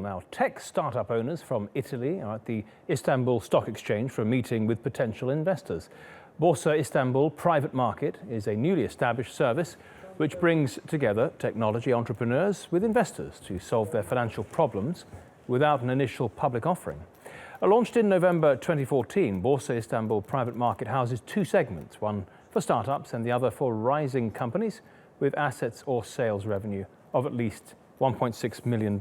Now, tech startup owners from Italy are at the Istanbul Stock Exchange for a meeting with potential investors. Borsa Istanbul Private Market is a newly established service which brings together technology entrepreneurs with investors to solve their financial problems without an initial public offering. Launched in November 2014, Borsa Istanbul Private Market houses two segments, one for startups and the other for rising companies with assets or sales revenue of at least $1.6 million.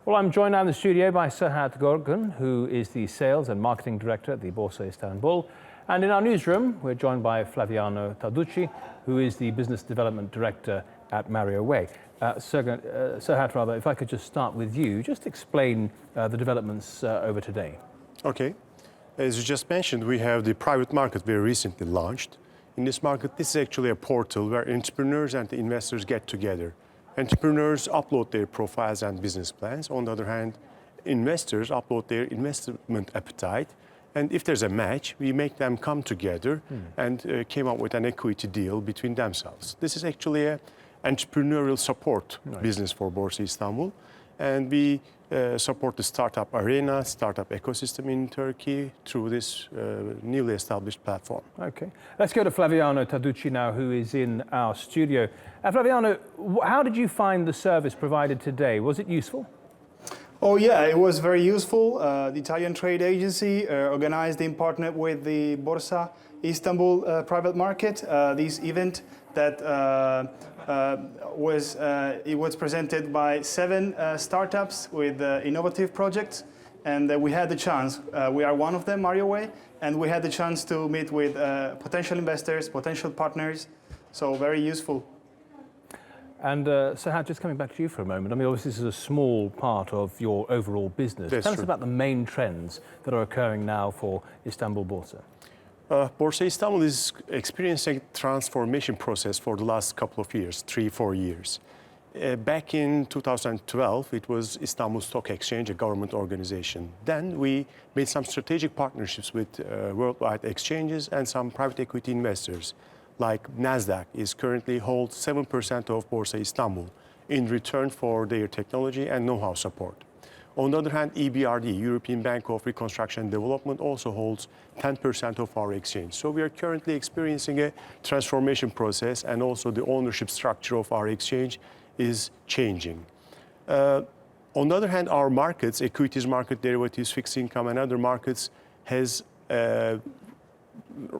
Well, I'm joined now in the studio by Serhat Gorgun, who is the Sales and Marketing Director at the Borsa Istanbul. And in our newsroom, we're joined by Flaviano Tarducci, who is the Business Development Director at Mario Way. Serhat, if I could just start with you, just explain the developments over today. Okay. As you just mentioned, we have the private market very recently launched. In this market, this is actually a portal where entrepreneurs and investors get together. Entrepreneurs upload their profiles and business plans. On the other hand, investors upload their investment appetite. And if there's a match, we make them come together and came up with an equity deal between themselves. This is actually an entrepreneurial support business for Borsa Istanbul. And we support the startup arena, startup ecosystem in Turkey through this newly established platform. Okay. Let's go to Flaviano Tarducci now, who is in our studio. Flaviano, how did you find the service provided today? Was it useful? Oh yeah, it was very useful. The Italian trade agency organized in partner with the Borsa Istanbul Private Market this event that was presented by 7 startups with innovative projects, and we had the chance. We are one of them, Mario Way, and we had the chance to meet with potential investors, potential partners. So very useful. And Serhat, just coming back to you for a moment. I mean, obviously this is a small part of your overall business. Tell us about the main trends that are occurring now for Istanbul Borsa. Borsa Istanbul is experiencing a transformation process for the last couple of years, 3-4 years. Back in 2012, it was Istanbul Stock Exchange, a government organization. Then we made some strategic partnerships with worldwide exchanges and some private equity investors. Like Nasdaq currently holds 7% of Borsa Istanbul in return for their technology and know-how support. On the other hand, EBRD, European Bank of Reconstruction and Development, also holds 10% of our exchange. So we are currently experiencing a transformation process, and also the ownership structure of our exchange is changing. On the other hand, our markets, equities market, derivatives, fixed income, and other markets, has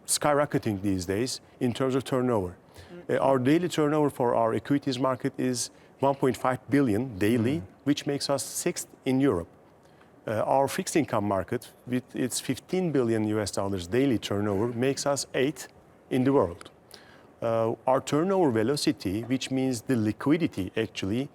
skyrocketing these days in terms of turnover. Our daily turnover for our equities market is 1.5 billion daily, which makes us 6th in Europe. Our fixed income market, with its $15 billion daily turnover, makes us 8th in the world. Our turnover velocity, which means the liquidity actually,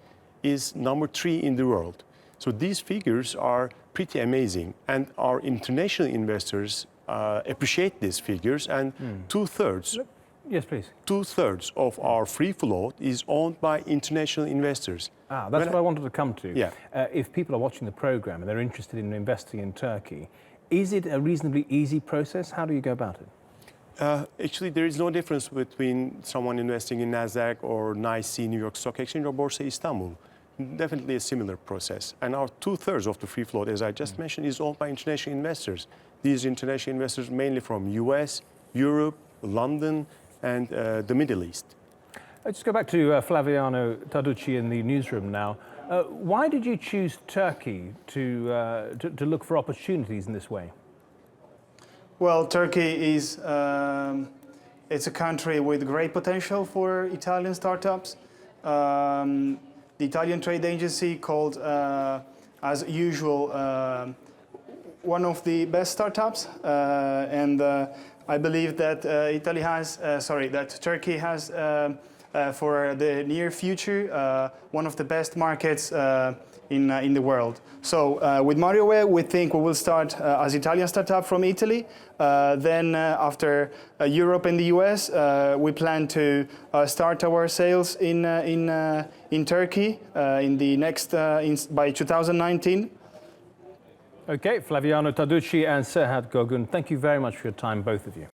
is number 3 in the world. So these figures are pretty amazing, and our international investors appreciate these figures, and 2/3. Yes, please. 2/3 of our free float is owned by international investors. That's what I wanted to come to. Yeah. If people are watching the program and they're interested in investing in Turkey, is it a reasonably easy process? How do you go about it? Actually, there is no difference between someone investing in Nasdaq or NYSE, New York Stock Exchange, or Borsa Istanbul. Definitely a similar process. And our 2/3 of the free float, as I just mentioned, is owned by international investors. These international investors mainly from US, Europe, London, and the Middle East. Let's go back to Flaviano Tarducci in the newsroom now. Why did you choose Turkey to look for opportunities in this way? Well, Turkey is it's a country with great potential for Italian startups. The Italian trade agency called, as usual, one of the best startups, and I believe that that Turkey has, for the near future, one of the best markets in the world. So with Mario Way, we think we will start as Italian startup from Italy. Then after Europe and the US, we plan to start our sales in Turkey in the next by 2019. Okay, Flaviano Tarducci and Serhat Gorgun, thank you very much for your time, both of you.